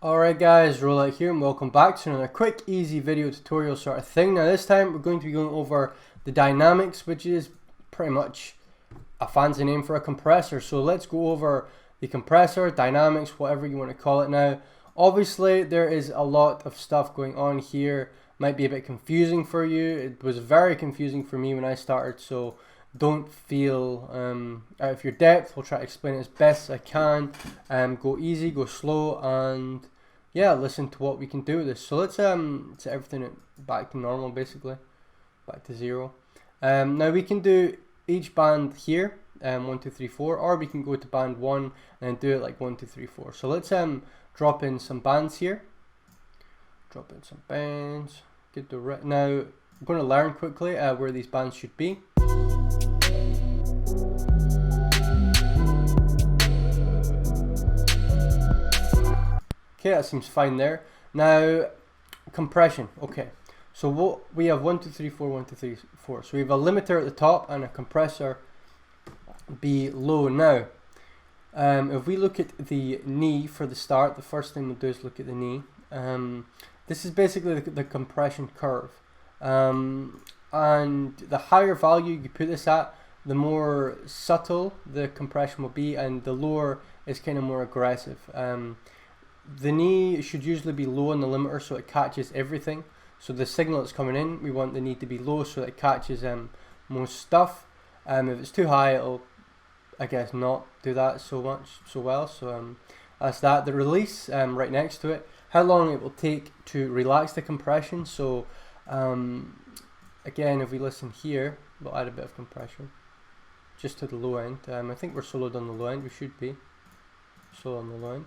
Alright guys, Rxllout here and welcome back to another quick easy video tutorial sort of thing. Now this time we're going to be going over the Dynaics, which is pretty much a fancy name for a compressor. So let's go over the compressor, Dynaics, whatever you want to call it now. Obviously there is a lot of stuff going on here, might be a bit confusing for you. It was very confusing for me when I started, so don't feel out of your depth. We'll try to explain it as best as I can. Go easy, go slow, and yeah, listen to what we can do with this. So let's set everything back to normal, basically back to 0. Now we can do each band here, 1 2 3 4, or we can go to band 1 and do it like 1 2 3 4. So let's drop in some bands here. Drop in some bands. Get the now I'm going to learn quickly where these bands should be. Okay, that seems fine there. Now, compression. Okay, so what we have 1 2 3 4 1 2 3 4. So we have a limiter at the top and a compressor below. Now, if we look at the knee for the start, the first thing we'll do is look at the knee. This is basically the compression curve, and the higher value you put this at, the more subtle the compression will be, and the lower is kind of more aggressive. The knee should usually be low on the limiter so it catches everything. So the signal that's coming in, we want the knee to be low so that it catches most stuff. If it's too high, it'll, I guess, not do that so well. So that's that. The release right next to it, how long it will take to relax the compression. So again, if we listen here, we'll add a bit of compression just to the low end. I think we're soloed on the low end. We should be solo on the low end.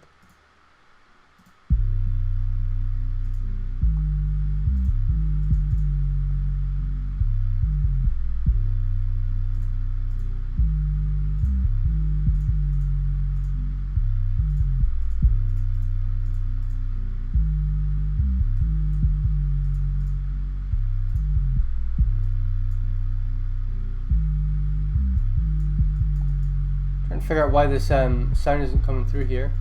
Figure out why this sound isn't coming through here.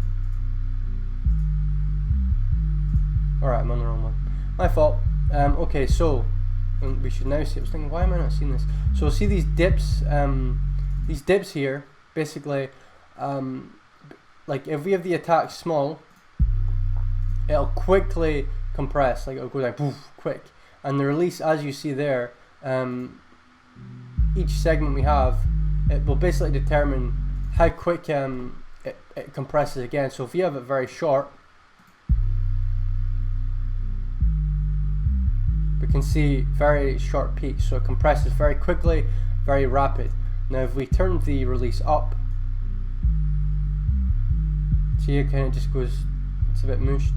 Alright, I'm on the wrong one. My fault. Okay, so we should now see. I was thinking, why am I not seeing this? So see these dips here. Basically, like if we have the attack small, it'll quickly compress. Like it'll go down, poof, quick. And the release, as you see there, each segment we have, it will basically determine how quick it compresses again. So if you have it very short, we can see very short peaks, so it compresses very quickly, very rapid. Now if we turn the release up, see it kind of just goes, it's a bit mushed.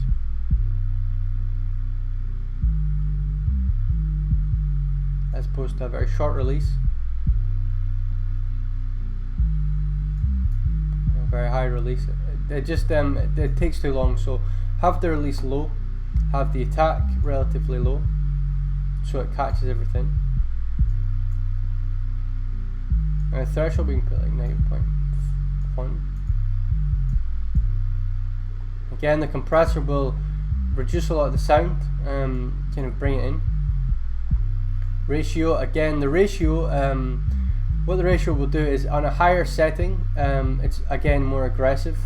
As opposed to a very short release. Very high release. It just it takes too long. So have the release low, have the attack relatively low, so it catches everything. And the threshold we can put like -0.1. Again, the compressor will reduce a lot of the sound, kind of bring it in. Ratio, again, the ratio. What the ratio will do is, on a higher setting, it's again more aggressive.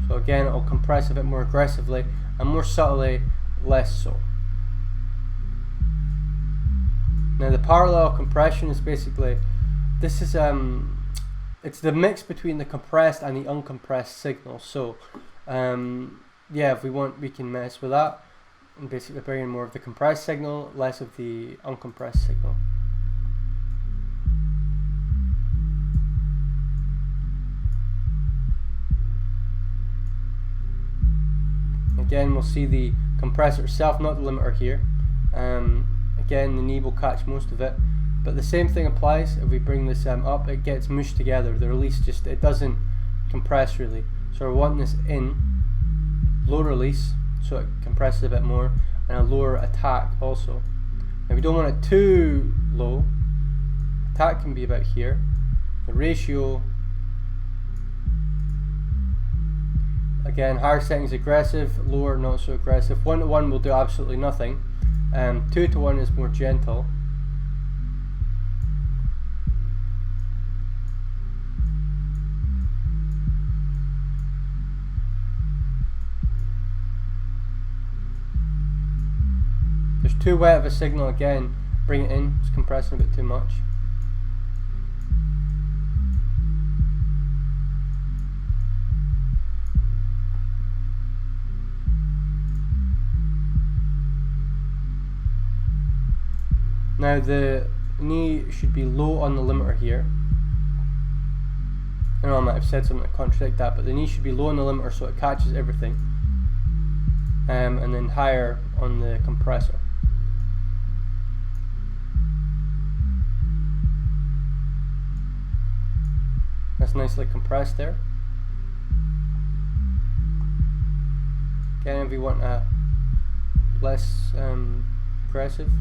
So again, it'll compress a bit more aggressively, and more subtly, less so. Now the parallel compression is basically, this is it's the mix between the compressed and the uncompressed signal. So yeah, if we want, we can mess with that and basically bring in more of the compressed signal, less of the uncompressed signal. Again, we'll see the compressor itself, not the limiter here. Again, the knee will catch most of it, but the same thing applies. If we bring this up, it gets mushed together. The release just, it doesn't compress really. So we're wanting this in, low release, so it compresses a bit more, and a lower attack also. Now we don't want it too low. Attack can be about here. The ratio Again, higher settings aggressive, lower not so aggressive. 1 to 1 will do absolutely nothing. 2 to 1 is more gentle. There's too wet of a signal again. Bring it in, it's compressing a bit too much. Now the knee should be low on the limiter here. I know I might have said something to contradict that, but the knee should be low on the limiter so it catches everything. And then higher on the compressor. That's nicely compressed there. Again, if you want a less aggressive.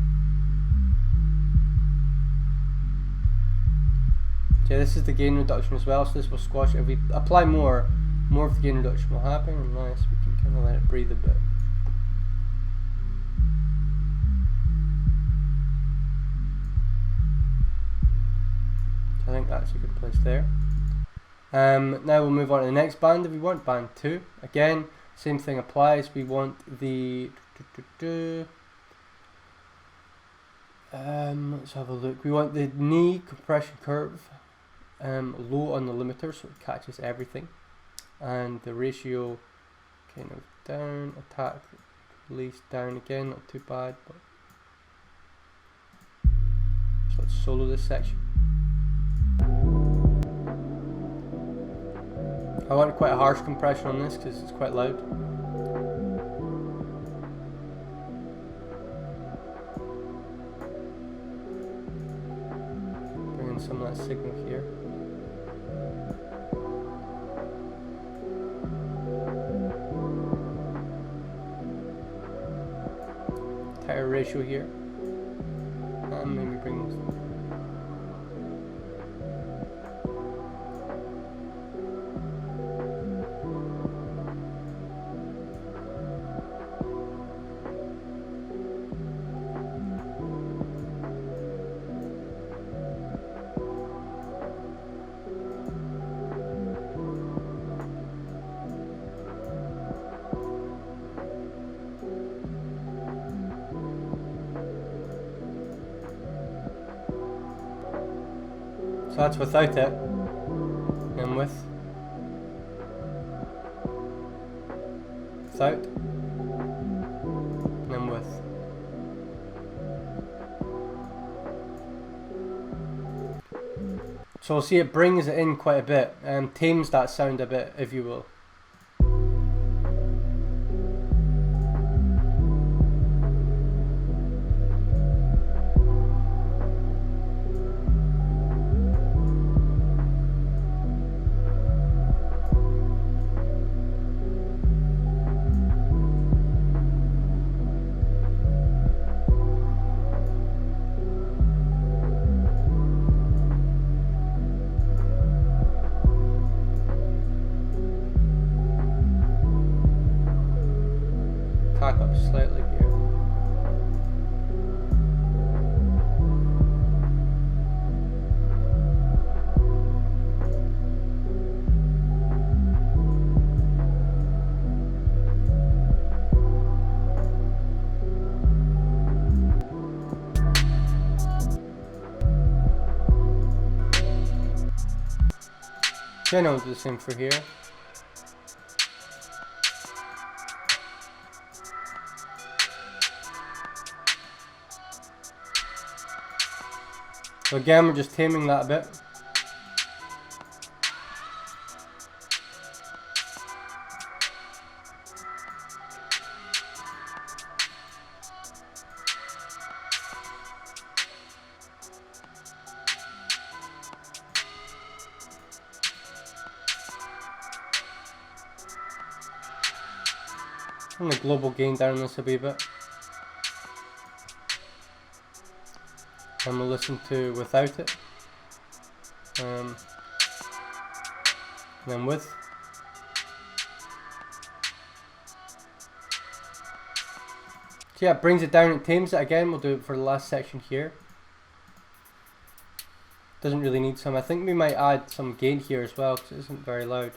Yeah, this is the gain reduction as well, so this will squash it. If we apply more of the gain reduction will happen, unless we can kind of let it breathe a bit. So I think that's a good place there. Now we'll move on to the next band if we want, band 2. Again, same thing applies. We want the let's have a look. We want the knee compression curve low on the limiter so it catches everything, and the ratio kind of down, attack release down again, not too bad, but so let's solo this section. I want quite a harsh compression on this because it's quite loud. Bring in some of that signal here. Tighter ratio here. And maybe bring this. So that's without it, and with, without, and with. So we'll see it brings it in quite a bit, and tames that sound a bit, if you will. Tack up slightly here. Then I'll do the same for here. So again, we're just taming that a bit. And the global gain down this a wee bit. And we'll listen to without it. And then with. So yeah, it brings it down, it tames it again. We'll do it for the last section here. Doesn't really need some. I think we might add some gain here as well because it isn't very loud.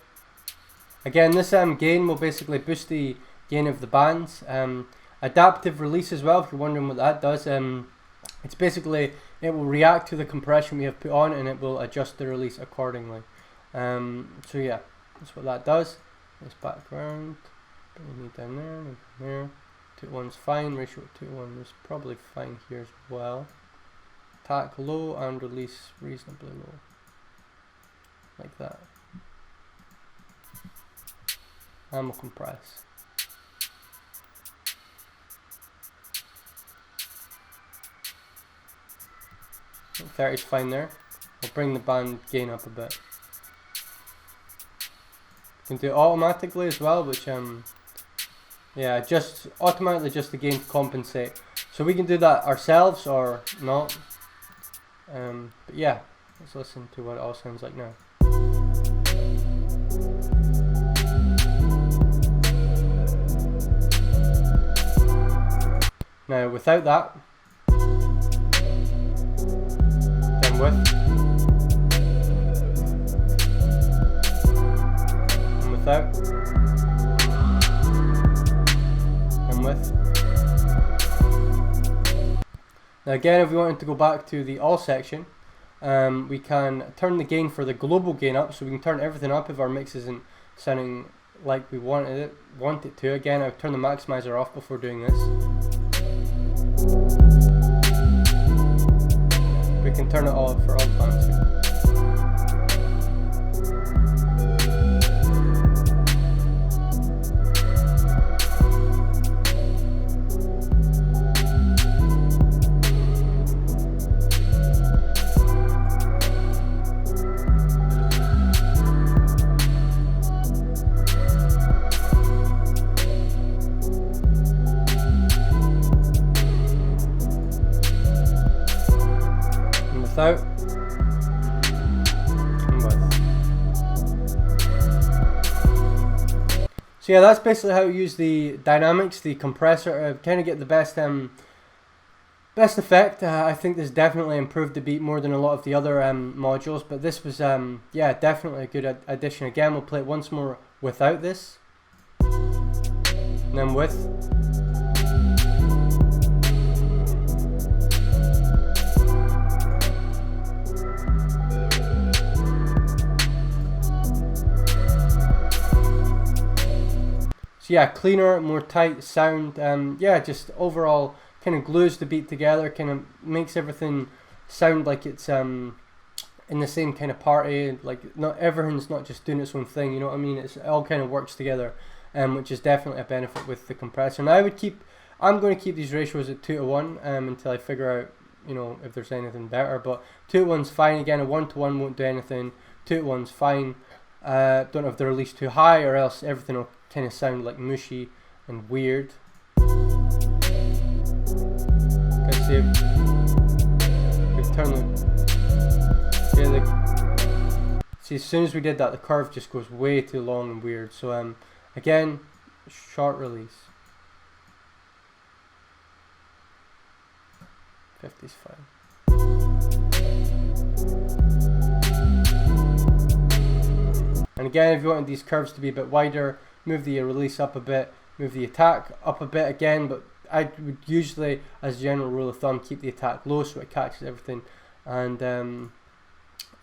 Again, this gain will basically boost the gain of the bands. Adaptive release as well, if you're wondering what that does. It's basically, it will react to the compression we have put on and it will adjust the release accordingly. So yeah, that's what that does. This background, need down there, need down there. 2 to 1's fine, ratio 2 to 1 is probably fine here as well. Attack low and release reasonably low, like that. And we'll compress. 30 is fine there. I'll bring the band gain up a bit. You can do it automatically as well, which yeah, just automatically just the gain to compensate. So we can do that ourselves or not. But yeah, let's listen to what it all sounds like now. Now without that, then with, and without, and with. Now again, if we wanted to go back to the all section, we can turn the gain for the global gain up, so we can turn everything up if our mix isn't sounding like we want it to. Again, I've turned the maximizer off before doing this. We can turn it all up for all the bands here. Without and with. So yeah, that's basically how you use the Dynaics, the compressor, kind of get the best best effect. I think this definitely improved the beat more than a lot of the other modules, but this was yeah, definitely a good addition. Again, we'll play it once more without this, and then with. So yeah, cleaner, more tight sound. Yeah, just overall kind of glues the beat together, kind of makes everything sound like it's in the same kind of party. Like not everything's not just doing its own thing. You know what I mean? It all kind of works together, which is definitely a benefit with the compressor. And I'm going to keep these ratios at 2 to 1 until I figure out, you know, if there's anything better. But 2 to 1's fine. Again, a 1 to 1 won't do anything. 2 to 1's fine. Don't have the release too high, or else everything will kind of sound like mushy and weird. Let's see if we turn see, as soon as we did that, the curve just goes way too long and weird. So again, short release. 50's fine. And again, if you want these curves to be a bit wider, move the release up a bit, move the attack up a bit again, but I would usually, as a general rule of thumb, keep the attack low so it catches everything. And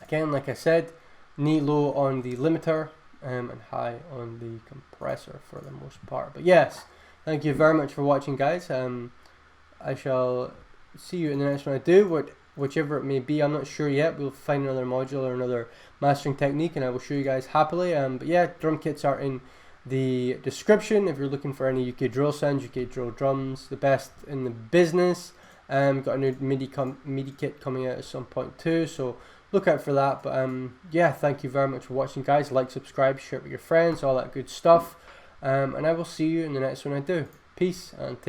again, like I said, knee low on the limiter and high on the compressor for the most part. But yes, thank you very much for watching, guys. I shall see you in the next one I do, whichever it may be. I'm not sure yet. We'll find another module or another mastering technique and I will show you guys happily. But yeah, drum kits are in the description if you're looking for any UK drill sounds, UK drill drums, the best in the business. Got a new MIDI kit coming out at some point too, so look out for that. But yeah, thank you very much for watching, guys. Like, subscribe, share it with your friends, all that good stuff. And I will see you in the next one I do. Peace and take care.